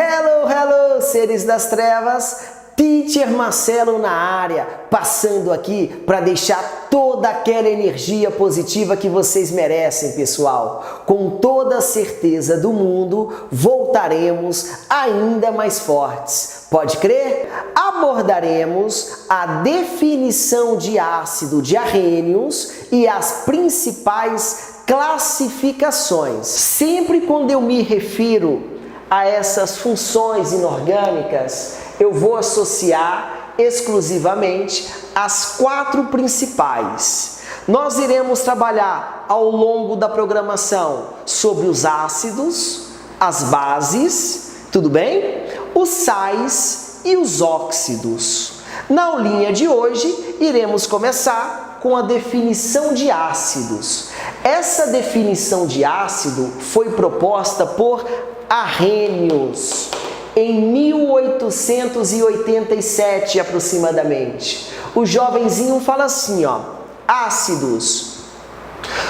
Hello, hello, seres das trevas, Teacher Marcelo na área, passando aqui para deixar toda aquela energia positiva que vocês merecem, pessoal. Com toda a certeza do mundo, voltaremos ainda mais fortes. Pode crer? Abordaremos a definição de ácido de Arrhenius e as principais classificações. Sempre quando eu me refiro a essas funções inorgânicas, eu vou associar exclusivamente as 4 principais. Nós iremos trabalhar ao longo da programação sobre os ácidos, as bases, tudo bem? Os sais e os óxidos. Na aulinha de hoje, iremos começar com a definição de ácidos. Essa definição de ácido foi proposta por Arrhenius em 1887 aproximadamente. O jovenzinho fala assim, ó: ácidos,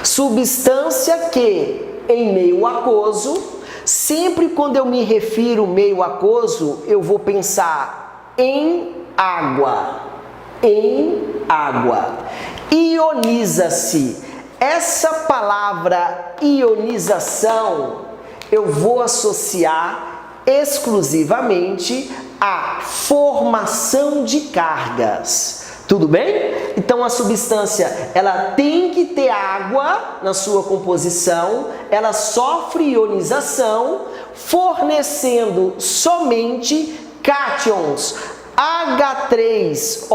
substância que em meio aquoso, sempre quando eu me refiro meio aquoso, eu vou pensar em água, ioniza-se. Essa palavra ionização eu vou associar exclusivamente à formação de cargas. Tudo bem? Então a substância, ela tem que ter água na sua composição, ela sofre ionização, fornecendo somente cátions H3O+,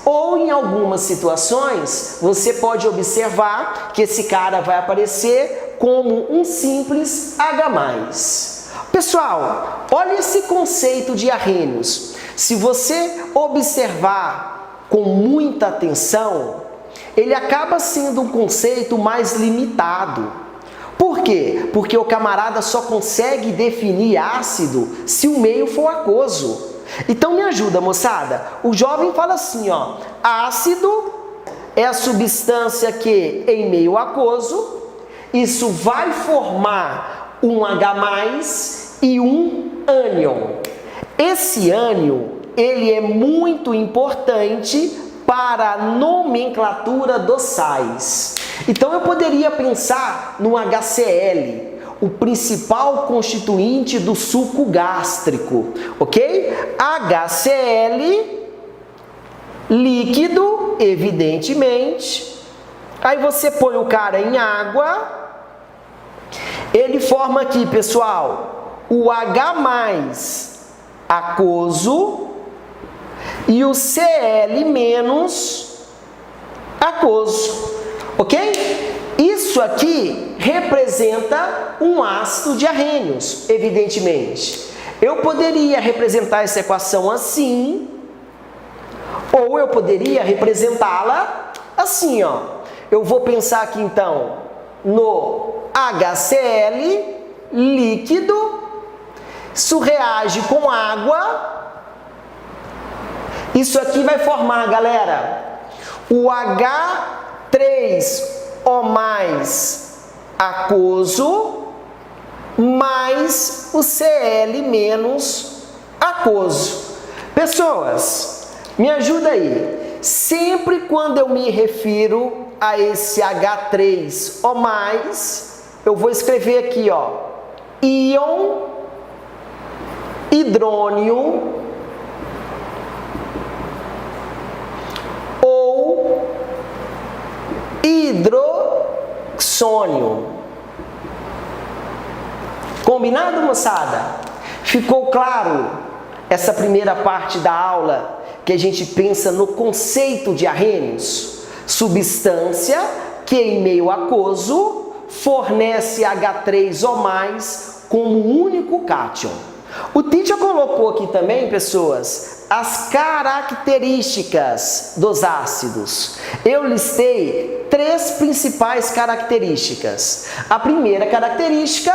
ou em algumas situações, você pode observar que esse cara vai aparecer como um simples H+. Pessoal, olha esse conceito de Arrhenius. Se você observar com muita atenção, ele acaba sendo um conceito mais limitado. Por quê? Porque o camarada só consegue definir ácido se o meio for aquoso. Então me ajuda, moçada. O jovem fala assim, ó: ácido é a substância que em meio aquoso, isso vai formar um H+ e um ânion. Esse ânion, ele é muito importante para a nomenclatura dos sais. Então eu poderia pensar no HCl, o principal constituinte do suco gástrico, ok? HCl, líquido, evidentemente. Aí você põe o cara em água, ele forma aqui, pessoal, o H+ aquoso e o Cl- aquoso, ok? Isso aqui representa um ácido de Arrhenius, evidentemente. Eu poderia representar essa equação assim, ou eu poderia representá-la assim, ó. Eu vou pensar aqui então no HCl líquido, isso reage com água. Isso aqui vai formar, galera, o H3O+ aquoso mais o Cl- aquoso. Pessoas, me ajuda aí. Sempre quando eu me refiro a esse H3O+, eu vou escrever aqui, ó, íon hidrônio ou hidroxônio. Combinado, moçada? Ficou claro essa primeira parte da aula que a gente pensa no conceito de Arrhenius? Substância que em meio aquoso fornece H3O+ como único cátion. O teacher colocou aqui também, pessoas, as características dos ácidos. Eu listei 3 principais características. A primeira característica: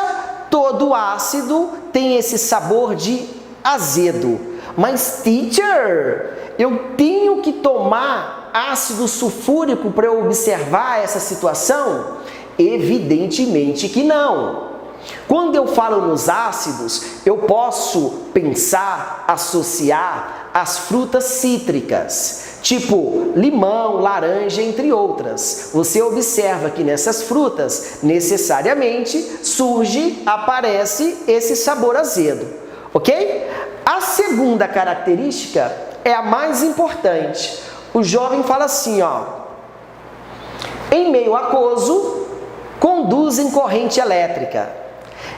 todo ácido tem esse sabor de azedo. Mas, teacher, eu tenho que tomar ácido sulfúrico para eu observar essa situação? Evidentemente que não. Quando eu falo nos ácidos, eu posso pensar, associar as frutas cítricas, tipo limão, laranja, entre outras. Você observa que nessas frutas, necessariamente, aparece esse sabor azedo, ok? A segunda característica é a mais importante. O jovem fala assim, ó, em meio aquoso, conduzem corrente elétrica.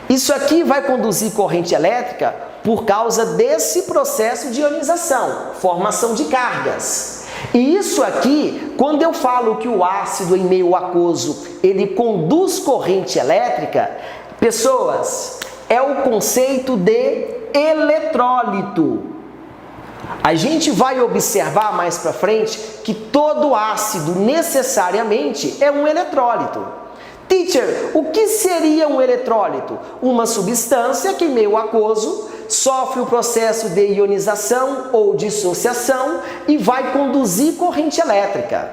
Isso aqui vai conduzir corrente elétrica por causa desse processo de ionização, formação de cargas. E isso aqui, quando eu falo que o ácido em meio aquoso, ele conduz corrente elétrica, pessoas, é o conceito de eletrólito. A gente vai observar mais para frente que todo ácido necessariamente é um eletrólito. Teacher, o que seria um eletrólito? Uma substância que em meio aquoso sofre o processo de ionização ou dissociação e vai conduzir corrente elétrica.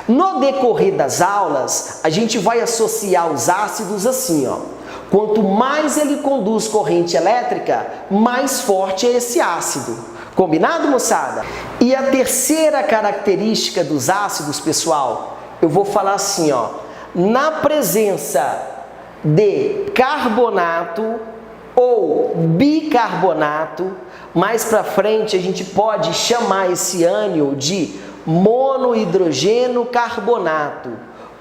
No decorrer das aulas, a gente vai associar os ácidos assim, ó. Quanto mais ele conduz corrente elétrica, mais forte é esse ácido. Combinado, moçada? E a terceira característica dos ácidos, pessoal, eu vou falar assim, ó. Na presença de carbonato ou bicarbonato, mais para frente a gente pode chamar esse ânion de monohidrogeno carbonato,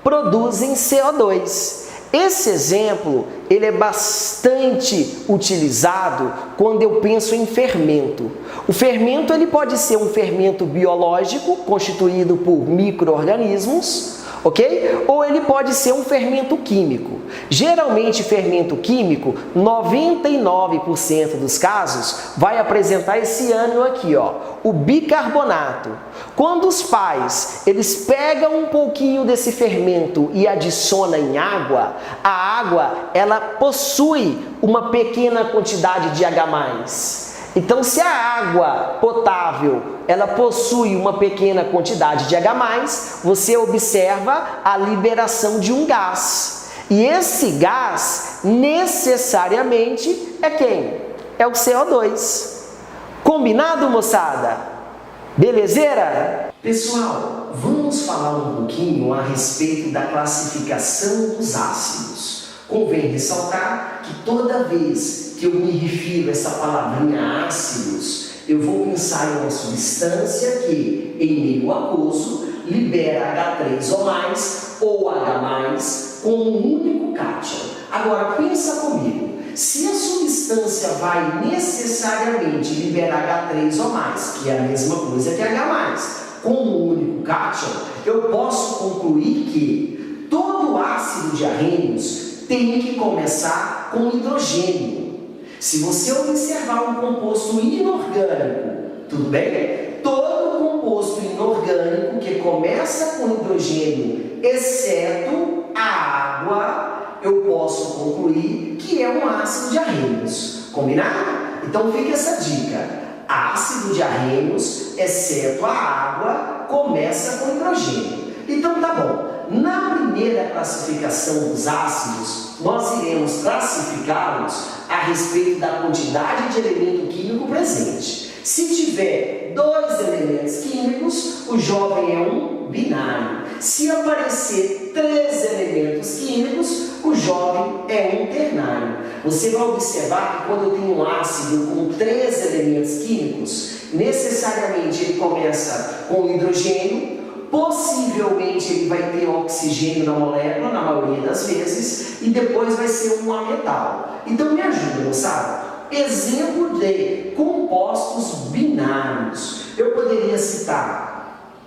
produzem CO2. Esse exemplo, ele é bastante utilizado quando eu penso em fermento. O fermento, ele pode ser um fermento biológico, constituído por micro-organismos, ok? Ou ele pode ser um fermento químico. Geralmente, fermento químico, 99% dos casos, vai apresentar esse ânion aqui, ó, o bicarbonato. Quando os pais, eles pegam um pouquinho desse fermento e adicionam em água, a água, ela possui uma pequena quantidade de H+. Então, se a água potável, ela possui uma pequena quantidade de H+, você observa a liberação de um gás. E esse gás, necessariamente, é quem? É o CO2. Combinado, moçada? Belezeira? Pessoal, vamos falar um pouquinho a respeito da classificação dos ácidos. Convém ressaltar que toda vez que eu me refiro a essa palavrinha ácidos, eu vou pensar em uma substância que, em meio aquoso, libera H3 ou H+, com um único cátion. Agora, pensa comigo, se a substância vai necessariamente liberar H3 ou mais, que é a mesma coisa que H+, com um único cátion, eu posso concluir que todo ácido de arrênios tem que começar com hidrogênio. Se você observar um composto inorgânico, tudo bem? Todo composto inorgânico que começa com hidrogênio, exceto a água, eu posso concluir que é um ácido de arrênios. Combinado? Então fica essa dica. Ácido de arrênios, exceto a água, começa com hidrogênio. Então tá bom. Na primeira classificação dos ácidos, nós iremos classificá-los a respeito da quantidade de elemento químico presente. Se tiver 2 elementos químicos, o jovem é um binário. Se aparecer 3 elementos químicos, o jovem é um ternário. Você vai observar que quando eu tenho um ácido com 3 elementos químicos, necessariamente ele começa com hidrogênio, possivelmente ele vai ter oxigênio na molécula, na maioria das vezes, e depois vai ser um ametal. Então me ajuda, moçada. Exemplo de compostos binários. Eu poderia citar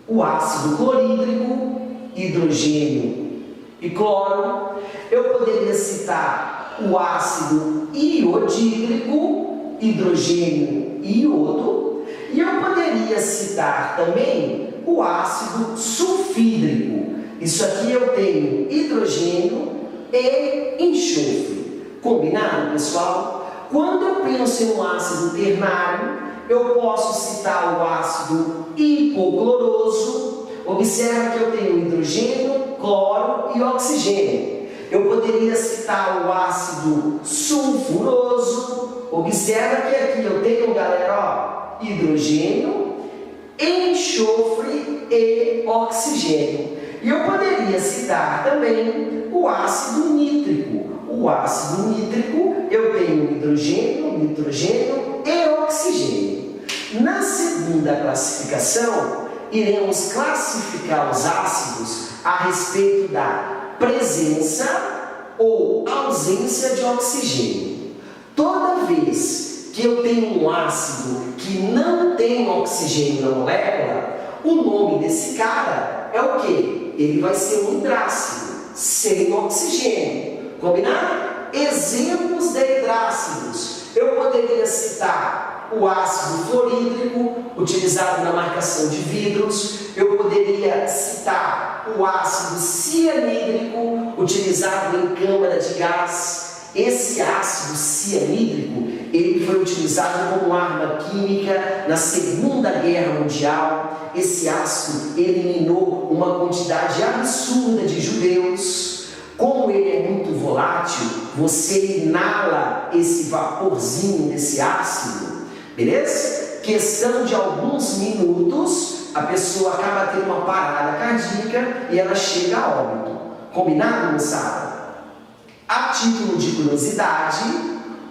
o ácido clorídrico, hidrogênio e cloro. Eu poderia citar o ácido iodídrico, hidrogênio e iodo. E eu poderia citar também o ácido sulfídrico. Isso aqui eu tenho hidrogênio e enxofre. Combinado, pessoal? Quando eu penso em um ácido ternário, eu posso citar o ácido hipocloroso. Observa que eu tenho hidrogênio, cloro e oxigênio. Eu poderia citar o ácido sulfuroso. Observa que aqui eu tenho, galera, ó, hidrogênio, enxofre e oxigênio. E eu poderia citar também o ácido nítrico. O ácido nítrico, eu tenho hidrogênio, nitrogênio e oxigênio. Na segunda classificação, iremos classificar os ácidos a respeito da presença ou ausência de oxigênio. Toda vez que eu tenho um ácido que não tem oxigênio na molécula, o nome desse cara é o quê? Ele vai ser um hidrácido, sem oxigênio. Combinado? Exemplos de hidrácidos. Eu poderia citar o ácido fluorídrico, utilizado na marcação de vidros. Eu poderia citar o ácido cianídrico, utilizado em câmara de gás. Esse ácido cianídrico, ele foi utilizado como arma química na Segunda Guerra Mundial. Esse ácido eliminou uma quantidade absurda de judeus. Como ele é muito volátil, você inala esse vaporzinho desse ácido, beleza? Questão de alguns minutos, a pessoa acaba tendo uma parada cardíaca e ela chega a óbito. Combinado, moçada? A título de curiosidade,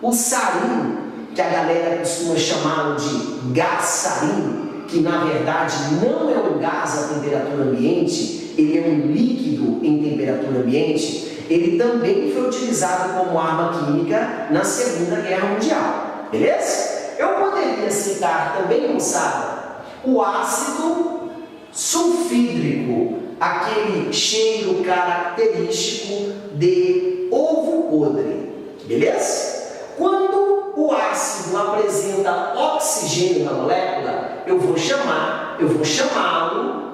o sarim, que a galera costuma chamá-lo de gás sarim, que na verdade não é um gás a temperatura ambiente, ele é um líquido em temperatura ambiente, ele também foi utilizado como arma química na Segunda Guerra Mundial, beleza? Eu poderia citar também, moçada, o ácido sulfídrico, aquele cheiro característico de ovo podre, beleza? Quando o ácido apresenta oxigênio na molécula, eu vou chamá-lo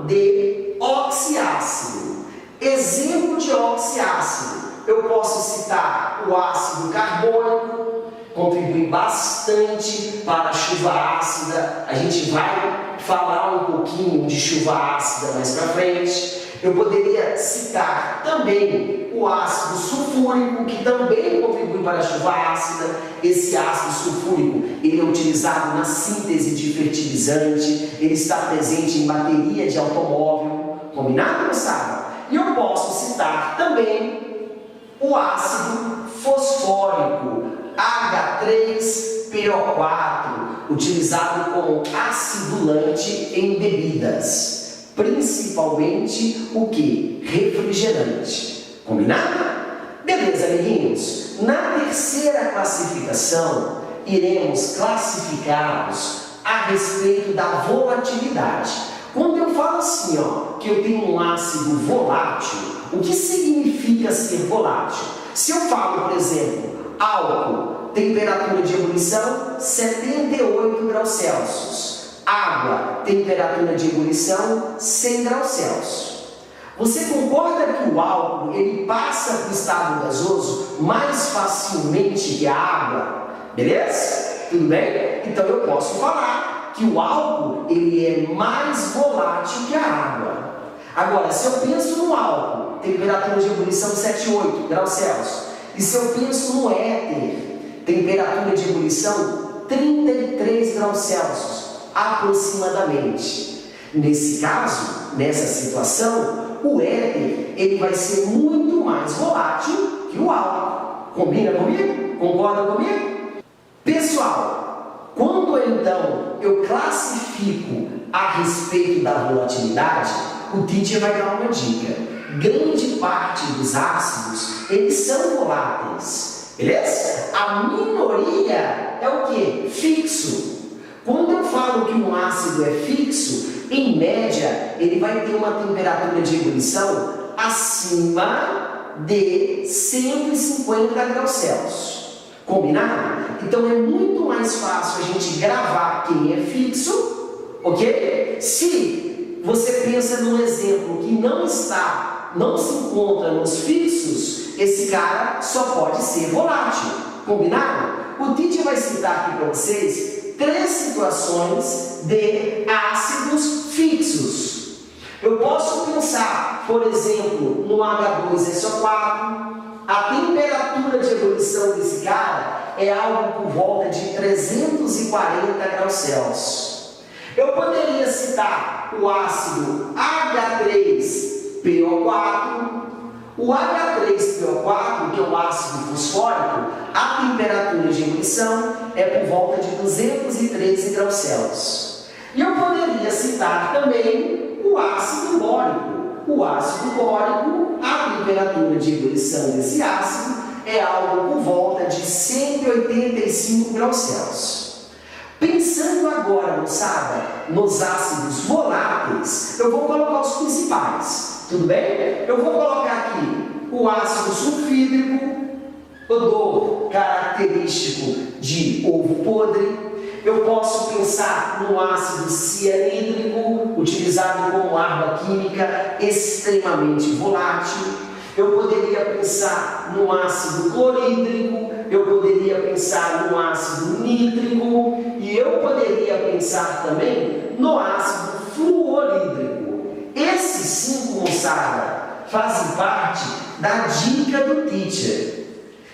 de oxiácido. Exemplo de oxiácido, eu posso citar o ácido carbônico, contribui bastante para a chuva ácida. A gente vai falar um pouquinho de chuva ácida mais para frente. Eu poderia citar também o ácido sulfúrico, que também contribui para a chuva ácida. Esse ácido sulfúrico, ele é utilizado na síntese de fertilizante, ele está presente em bateria de automóvel. Combinado, moçada? E eu posso citar também o ácido fosfórico, H3PO4, utilizado como acidulante em bebidas, principalmente o que? Refrigerante. Combinado? Beleza, amiguinhos? Na terceira classificação, iremos classificá-los a respeito da volatilidade. Quando eu falo assim, ó, que eu tenho um ácido volátil, o que significa ser volátil? Se eu falo, por exemplo, álcool, temperatura de ebulição 78 graus Celsius. Água, temperatura de ebulição 100 graus Celsius. Você concorda que o álcool ele passa para o estado gasoso mais facilmente que a água? Beleza? Tudo bem? Então eu posso falar que o álcool ele é mais volátil que a água. Agora, se eu penso no álcool, temperatura de ebulição 78 graus Celsius, e se eu penso no éter, temperatura de ebulição 33 graus Celsius, aproximadamente. Nesse caso, nessa situação, o éter ele vai ser muito mais volátil que o álcool. Combina comigo? Concorda comigo? Pessoal, quando então eu classifico a respeito da volatilidade, o teacher vai dar uma dica. Grande parte dos ácidos, eles são voláteis, beleza? A minoria é o que? Fixo. Quando eu falo que um ácido é fixo, em média, ele vai ter uma temperatura de ebulição acima de 150 graus Celsius. Combinado? Então é muito mais fácil a gente gravar quem é fixo, ok? Se você pensa num exemplo que não se encontra nos fixos, esse cara só pode ser volátil. Combinado? O teacher vai citar aqui para vocês 3 situações de ácidos fixos. Eu posso pensar, por exemplo, no H2SO4, a temperatura de ebulição desse cara é algo por volta de 340 graus Celsius. Eu poderia citar o ácido H3PO4. O H3PO4, que é o ácido fosfórico, a temperatura de ebulição é por volta de 213 graus Celsius. E eu poderia citar também o ácido bórico. O ácido bórico, a temperatura de ebulição desse ácido é algo por volta de 185 graus Celsius. Pensando agora, moçada, nos ácidos voláteis, eu vou colocar os principais, tudo bem? Eu vou colocar aqui o ácido sulfídrico, odor característico de ovo podre. Eu posso pensar no ácido cianídrico, utilizado como arma química extremamente volátil. Eu poderia pensar no ácido clorídrico, eu poderia pensar no ácido nítrico e eu poderia pensar também no ácido fluorídrico. Esses 5, moçada, fazem parte da dica do teacher.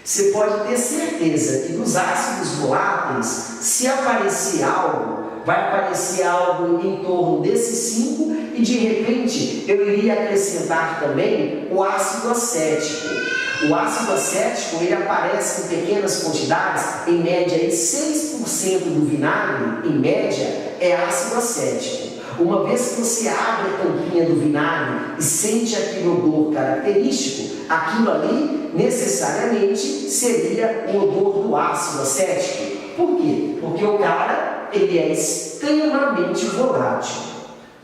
Você pode ter certeza que nos ácidos voláteis, se aparecer algo, vai aparecer algo em torno desses 5 e de repente eu iria acrescentar também o ácido acético. O ácido acético ele aparece em pequenas quantidades, em média 6% do vinagre, em média, é ácido acético. Uma vez que você abre a tampinha do vinagre e sente aquele odor característico, aquilo ali necessariamente seria o odor do ácido acético. Por quê? Porque o cara ele é extremamente volátil.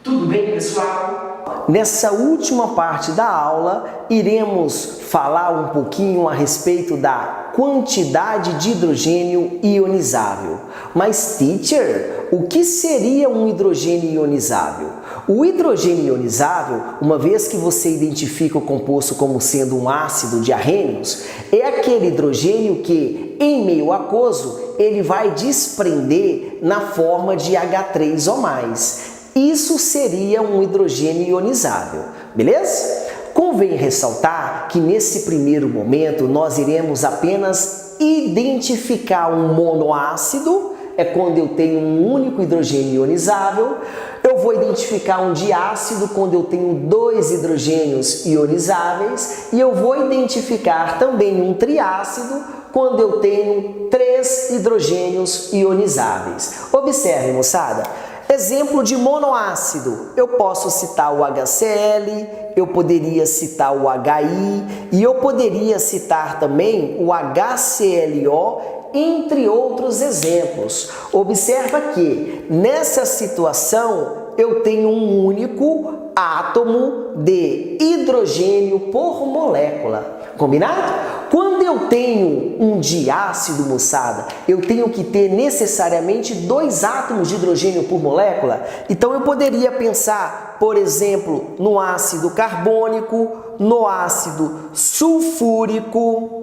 Tudo bem, pessoal? Nessa última parte da aula, iremos falar um pouquinho a respeito da quantidade de hidrogênio ionizável. Mas, teacher, o que seria um hidrogênio ionizável? O hidrogênio ionizável, uma vez que você identifica o composto como sendo um ácido de arrênios, é aquele hidrogênio que, em meio aquoso, ele vai desprender na forma de H3 ou mais. Isso seria um hidrogênio ionizável, beleza? Convém ressaltar que nesse primeiro momento nós iremos apenas identificar um monoácido, é quando eu tenho um único hidrogênio ionizável. Eu vou identificar um diácido quando eu tenho 2 hidrogênios ionizáveis e eu vou identificar também um triácido quando eu tenho 3 hidrogênios ionizáveis. Observe, moçada. Exemplo de monoácido, eu posso citar o HCl, eu poderia citar o HI e eu poderia citar também o HClO, entre outros exemplos. Observa que nessa situação eu tenho um único átomo de hidrogênio por molécula. Combinado? Quando eu tenho um diácido, moçada, eu tenho que ter necessariamente 2 átomos de hidrogênio por molécula. Então eu poderia pensar, por exemplo, no ácido carbônico, no ácido sulfúrico,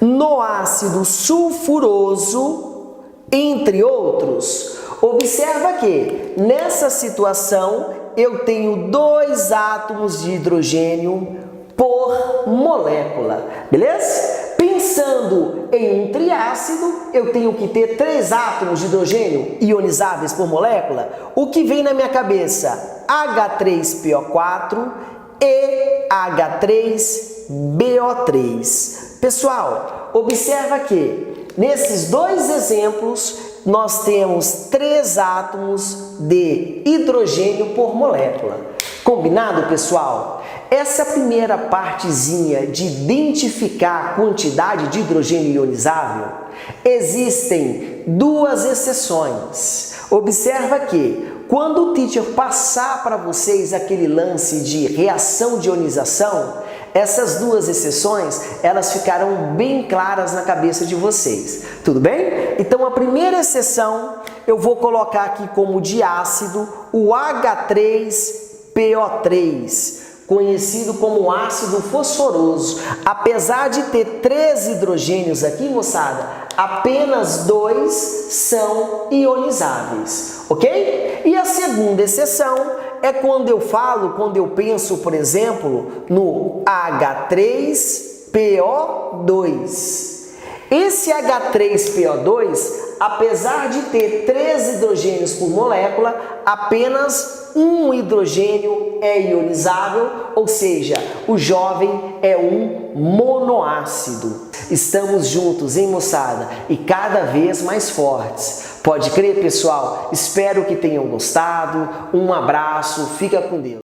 no ácido sulfuroso, entre outros. Observa que nessa situação eu tenho 2 átomos de hidrogênio por molécula, beleza? Pensando em um triácido, eu tenho que ter 3 átomos de hidrogênio ionizáveis por molécula. O que vem na minha cabeça? H3PO4 e H3BO3. Pessoal, observa que nesses 2 exemplos nós temos 3 átomos de hidrogênio por molécula. Combinado, pessoal? Essa primeira partezinha de identificar a quantidade de hidrogênio ionizável, existem 2 exceções. Observa que quando o teacher passar para vocês aquele lance de reação de ionização, essas 2 exceções, elas ficarão bem claras na cabeça de vocês. Tudo bem? Então, a primeira exceção, eu vou colocar aqui como diácido o H3PO3, conhecido como ácido fosforoso. Apesar de ter 3 hidrogênios aqui, moçada, apenas 2 são ionizáveis, ok? E a segunda exceção é quando eu penso, por exemplo, no H3 H3PO2. Esse H3PO2, apesar de ter 3 hidrogênios por molécula, apenas um hidrogênio é ionizável, ou seja, o jovem é um monoácido. Estamos juntos, hein, moçada? E cada vez mais fortes. Pode crer, pessoal? Espero que tenham gostado. Um abraço, fica com Deus.